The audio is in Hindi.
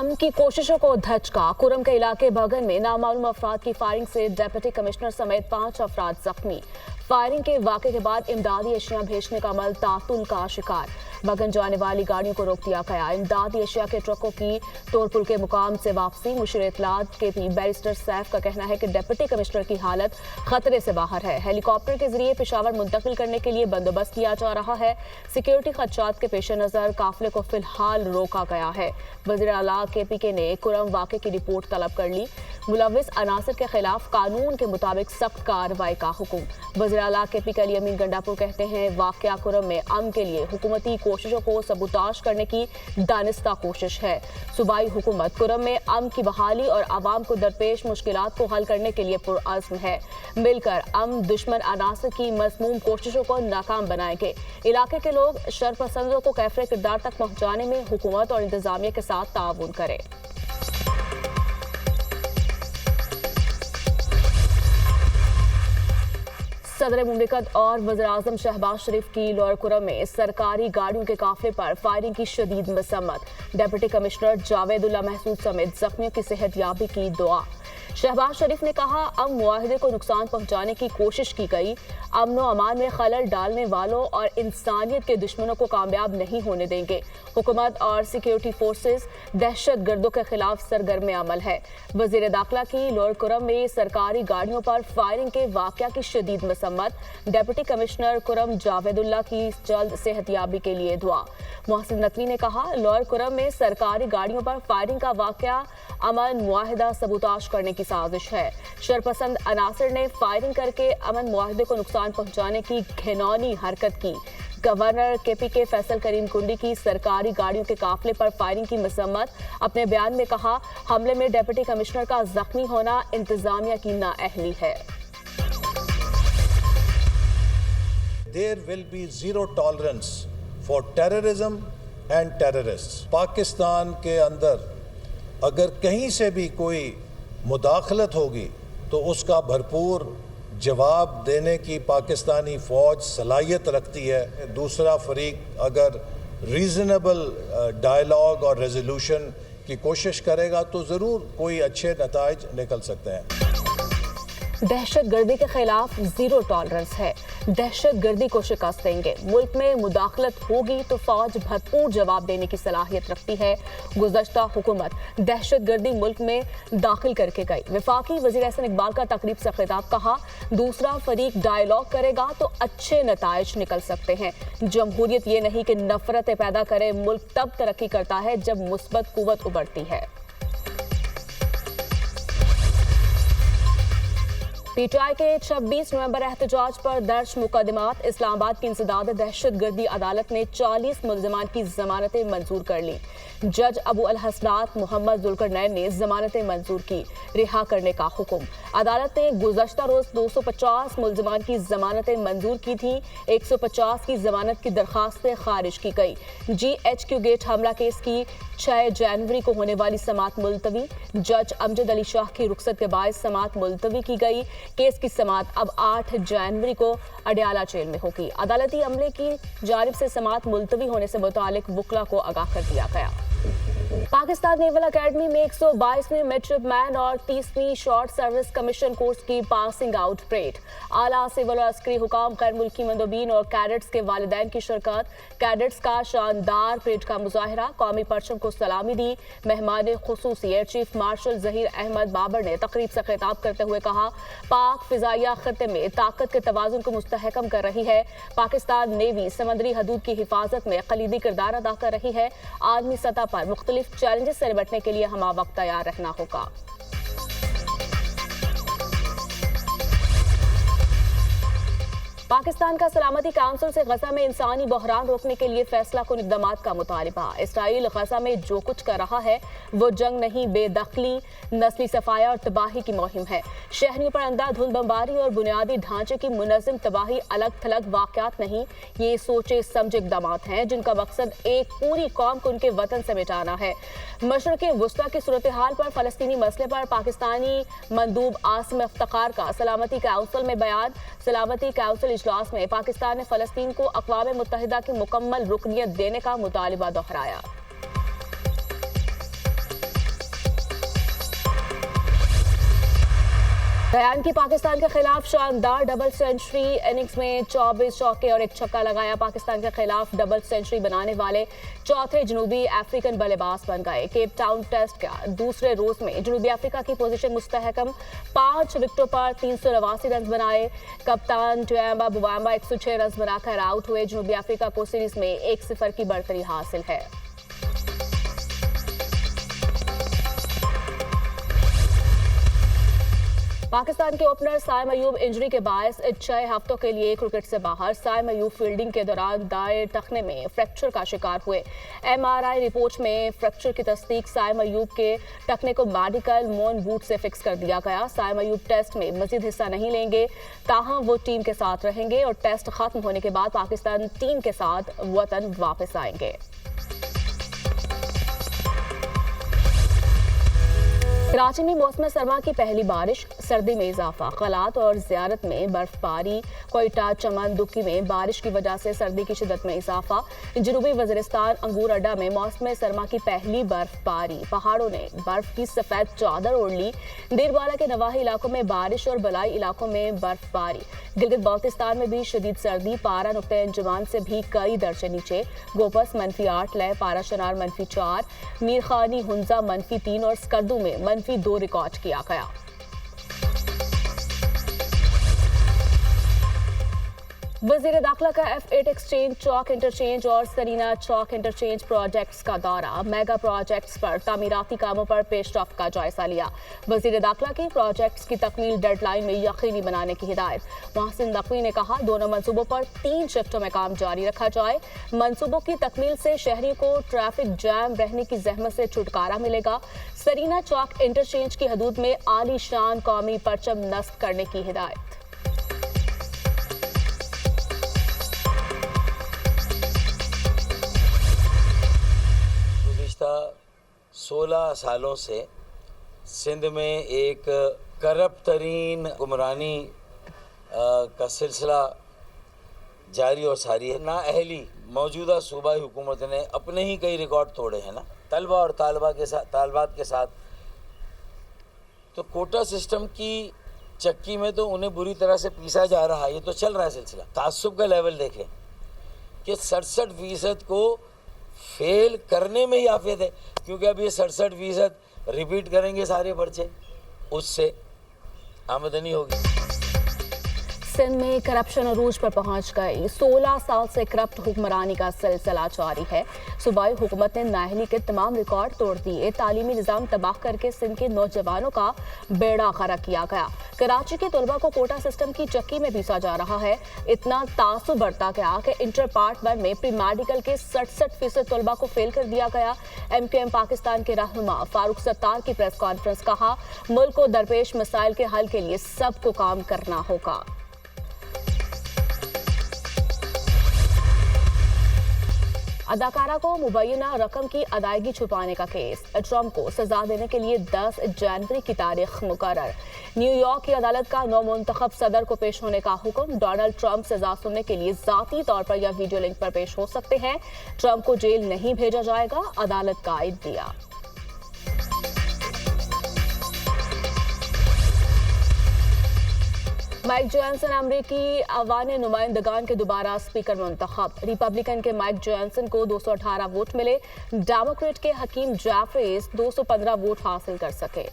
अमन की कोशिशों को धचका। कुरम के इलाके बगन में नामालूम अफराद की फायरिंग से डिप्टी कमिश्नर समेत 5 अफराद जख्मी। फायरिंग के वाक़े के बाद इमदादी अशिया भेजने का अमल तातुल का शिकार। बगन जाने वाली गाड़ियों को रोक दिया गया। इमदादी अशिया के ट्रकों की तोरपुल के मुकाम से वापसी। मुशीर इत्तलात के बैरिस्टर सैफ का कहना है कि डिप्टी कमिश्नर की हालत खतरे से बाहर है। हेलीकॉप्टर के जरिए पेशावर मुंतकिल करने के लिए बंदोबस्त किया जा रहा है। सिक्योरिटी खदशात के पेश नज़र काफिले को फिलहाल रोका गया है। वज़ीर आला KPK ने कुरम वाक़े की रिपोर्ट तलब कर ली। मुलव्विस अनासर के खिलाफ कानून के मुताबिक सख्त कार्रवाई का हुक्म। वज़ीर आला KPK अली अमीन गंडापुर कहते हैं वाक़या कुरम में अमन के लिए हुकूमती कोशिशों को सबूताश करने की दानिस्ता कोशिश है। सूबाई हुकूमत कुरम में अमन की बहाली और आवाम को दरपेश मुश्किलात को हल करने के लिए पुरअज़्म है। मिलकर अमन दुश्मन अनासर की मज़मूम कोशिशों को नाकाम बनाएंगे। इलाके के लोग शरपसंदों को कैफरे किरदार तक पहुँचाने में हुकूमत और इंतजामिया के साथ ताउन करें। सदर मुमलिकत और वज़ीर-ए-आज़म शहबाज शरीफ की लोअर कुरम में सरकारी गाड़ियों के काफिले पर फायरिंग की शदीद मसम्मत। डिप्टी कमिश्नर जावेदुल्ला महसूद समेत जख्मियों की सेहतयाबी की दुआ। शहबाज शरीफ ने कहा अमन मुआहिदे को नुकसान पहुंचाने की कोशिश की गई। अमन व अमान में खलल डालने वालों और इंसानियत के दुश्मनों को कामयाब नहीं होने देंगे। हुकूमत और सिक्योरिटी फोर्सेस दहशत गर्दों के खिलाफ सरगर्म अमल है। वज़ीर दाखिला की लोअर कुरम में सरकारी गाड़ियों पर फायरिंग के वाक़या की शदीद मसम्मत। डिप्टी कमिश्नर कुरम जावेदुल्ला की जल्द सेहतयाबी के लिए दुआ। मोहसिन नकवी ने कहा लोअर कुरम में सरकारी गाड़ियों पर फायरिंग का वाक़या अमन मुआहिदा सबूताश करने की साजिश है। शरपसंद अनासर ने फायरिंग करके अमन मुआहिदे को नुकसान पहुंचाने की घिनौनी हरकत की। गवर्नर KPK फैसल करीम कुंडी की सरकारी गाड़ियों के काफिले पर फायरिंग की मसम्मत। अपने बयान में कहा हमले में डिप्टी कमिश्नर का जख्मी होना इंतजामिया की नाअहली है। There will be zero tolerance for terrorism and terrorists. Pakistan के अंदर अगर कहीं से भी कोई मुदाखलत होगी तो उसका भरपूर जवाब देने की पाकिस्तानी फ़ौज सलाहियत रखती है। दूसरा फरीक अगर रीज़नेबल डायलॉग और रेजोल्यूशन की कोशिश करेगा तो ज़रूर कोई अच्छे नताइज निकल सकते हैं। दहशत गर्दी के खिलाफ जीरो टॉलरेंस है। दहशत गर्दी को शिकस्त देंगे। मुल्क में मुदाखलत होगी तो फौज भरपूर जवाब देने की सलाहियत रखती है। गुज़श्ता हुकूमत दहशत गर्दी मुल्क में दाखिल करके गई। वफाकी वज़ीर एहसन इकबाल का तकरीब से खिताब कहा दूसरा फरीक डायलॉग करेगा तो अच्छे नताइज निकल सकते हैं। जमहूरियत ये नहीं कि नफरतें पैदा करे। मुल्क तब तरक्की करता है जब मुस्बत कुव्वत उभरती है। PTI के 26 नवंबर एहतजाज पर दर्ज मुकदमात। इस्लामाबाद की इंसदाद दहशत गर्दी अदालत ने 40 मुल्ज़िमान की जमानतें मंजूर कर ली। जज अबू अल हसनात मोहम्मद जुल्करनैन ने जमानतें मंजूर की। रिहा करने का हुक्म। अदालत ने गुज़श्ता रोज 250 मुल्ज़िमान की जमानतें मंजूर की थी। 150 की जमानत की दरखास्तें खारिज की गई। GHQ गेट हमला केस की 6 जनवरी को होने वाली समात मुलतवी। जज अमजद अली शाह की रुखसत के बायस समात मुलतवी की गई। केस की समात अब 8 जनवरी को अडयाला जेल में होगी। अदालती अमले की जानिब से समात मुलतवी होने से मुतालिक वकला को आगाह कर दिया गया। पाकिस्तान नेवल अकेडमी में 122वें मिडशिपमैन और 30वीं शॉर्ट सर्विस कमीशन कोर्स की पासिंग आउट परेड। आला सिविल और अस्करी हुकाम, गैर मुल्की मंदोबीन और कैडेट्स के वालिदैन की शिरकत। कैडेट्स का शानदार परेड का मुजाहिरा। कौमी परचम को सलामी दी। मेहमान खुसूसी air chief marshal Zaheer Ahmed Babar ने तकरीब से खिताब करते हुए कहा पाक फिजाइया खत्ते में ताकत के तवाज़ुन को मुस्तहकम कर रही है। पाकिस्तान नेवी समंदरी हदूद की हिफाजत में कलीदी किरदार अदा कर रही है। आलमी सतह पर मुख्तलिफ चैलेंजेस से निपटने के लिए हमा वक्त तैयार रहना होगा। पाकिस्तान का सलामती काउंसिल से गजा में इंसानी बहरान रोकने के लिए फैसला कुन इक़दामात का मुतालिबा। इसराइल गजा में जो कुछ कर रहा है वो जंग नहीं, बेदखली, नस्ली सफाया और तबाही की मुहिम है। शहरियों पर अंधाधुंध बमबारी और बुनियादी ढांचे की मुनज़्ज़म तबाही अलग थलग वाक़यात नहीं, ये सोचे समझे इक़दामात हैं जिनका मकसद एक पूरी कौम को उनके वतन से मिटाना है। मशरिक़ वुस्ता की सूरत हाल पर फ़लस्तीनी मसले पर पाकिस्तानी मंदूब आसिम इफ्तिखार का सलामती काउंसिल में बयान। सलामती काउंसिल इजलास में पाकिस्तान ने फ़लस्तीन को अक़वाम मुत्तहिदा की मुकम्मल रुकनियत देने का मुतालिबा दोहराया। रयान की पाकिस्तान के खिलाफ शानदार डबल सेंचुरी। इनिंग्स में 24 चौके और एक छक्का लगाया। पाकिस्तान के खिलाफ डबल सेंचुरी बनाने वाले चौथे जनूबी अफ्रीकन बल्लेबाज बन गए। केप टाउन टेस्ट का दूसरे रोज में जनूबी अफ्रीका की पोजीशन मुस्तहकम। 5 विकेटों पर 389 रन बनाए। कप्तान ट्वेम्बा बुवाम्बा 106 रन बनाकर आउट हुए। जनूबी अफ्रीका को सीरीज में 1-0 की बढ़तरी हासिल है। पाकिस्तान के ओपनर साइम अयूब इंजरी के बायस 6 हफ्तों के लिए क्रिकेट से बाहर। साइम अयूब फील्डिंग के दौरान दाएं टखने में फ्रैक्चर का शिकार हुए। एमआरआई रिपोर्ट में फ्रैक्चर की तस्दीक साइम अयूब के टखने को मेडिकल मोन बूट से फिक्स कर दिया गया। साइम अयूब टेस्ट में मजीद हिस्सा नहीं लेंगे, ताहम वो टीम के साथ रहेंगे और टेस्ट खत्म होने के बाद पाकिस्तान टीम के साथ वतन वापस आएंगे। कराची में मौसम सरमा की पहली बारिश, सर्दी में इजाफा। कलात और ज़ियारत में बर्फबारी। कोयटा, चमन, दुक्की में बारिश की वजह से सर्दी की शिद्दत में इजाफा। जनूबी वज़ीरिस्तान अंगूर अड्डा में मौसम सरमा की पहली बर्फबारी। पहाड़ों ने बर्फ की सफ़ेद चादर ओढ़ ली। देरवाला के नवाही इलाकों में बारिश और बलाई इलाकों में बर्फबारी। गिलगित बाल्तिस्तान में भी शदीद सर्दी। पारा नुक्ते अंजुमान से भी कई दर्जे नीचे। गोपस -8 लय, पारा शनार -4, मीरखानी हुंजा -3 और स्कर्दू में -2 रिकॉर्ड किया गया। वज़ीर दाखिला का F8 एक्सचेंज चौक इंटरचेंज और सरीना चौक इंटरचेंज प्रोजेक्ट्स का दौरा। मेगा प्रोजेक्ट्स पर तामीराती कामों पर पेशरफ्त का जायजा लिया। वज़ीर दाखिला की प्रोजेक्ट्स की तकमील डेडलाइन में यकीनी बनाने की हिदायत। मोहसिन नकवी ने कहा, दोनों मंसूबों पर 3 शिफ्टों में काम जारी रखा जाए। मंसूबों की तकमील से शहरी को ट्रैफिक जैम रहने की जहमत से छुटकारा मिलेगा। सरीना चौक इंटरचेंज की हदूद में आलीशान कौमी परचम नस्ब करने की हिदायत। 16 सालों से सिंध में एक करप्ट तरीन हुक्मरानी का सिलसिला जारी और सारी है। नाअहली मौजूदा सूबाई हुकूमत ने अपने ही कई रिकॉर्ड तोड़े हैं ना, तलबा और तालबात के साथ। तो कोटा सिस्टम की चक्की में तो उन्हें बुरी तरह से पीसा जा रहा है। ये तो चल रहा है सिलसिला। तासुब का लेवल देखें कि 67% को फेल करने में ही आफियत है, क्योंकि अब ये 67% रिपीट करेंगे सारे पर्चे, उससे आमदनी होगी। सिंध में करप्शन अरूज पर पहुंच गई। 16 साल से करप्ट हुक्मरानी का सिलसिला जारी है। सूबाई हुकूमत ने नाअहली के तमाम रिकॉर्ड तोड़ दिए। तालीमी निज़ाम तबाह करके सिंध के नौजवानों का बेड़ा गर्क किया गया। कराची के तलबा को कोटा सिस्टम की चक्की में पीसा जा रहा है। इतना तासुब बढ़ता गया कि इंटर पार्ट 1 में प्री मेडिकल के 67% तलबा को फेल कर दिया गया। MQM पाकिस्तान के रहनुमा फारूक सत्तार की प्रेस कॉन्फ्रेंस, कहा, मुल्क को दरपेश मसाइल के हल के लिए सबको काम करना होगा। अदाकारा को मुबैना रकम की अदायगी छुपाने का केस। ट्रंप को सजा देने के लिए 10 जनवरी की तारीख मुकर्रर। न्यूयॉर्क की अदालत का नौमुंतखब सदर को पेश होने का हुक्म। डोनाल्ड ट्रंप सजा सुनने के लिए ज़ाती तौर पर या वीडियो लिंक पर पेश हो सकते हैं। ट्रंप को जेल नहीं भेजा जाएगा, अदालत का दिया। माइक जॉनसन अमरीकी अवाने नुमाइंदगान के दोबारा स्पीकर मुंतखब। रिपब्लिकन के माइक जॉनसन को 218 वोट मिले। डेमोक्रेट के हकीम जैफरीज 215 वोट हासिल कर सके।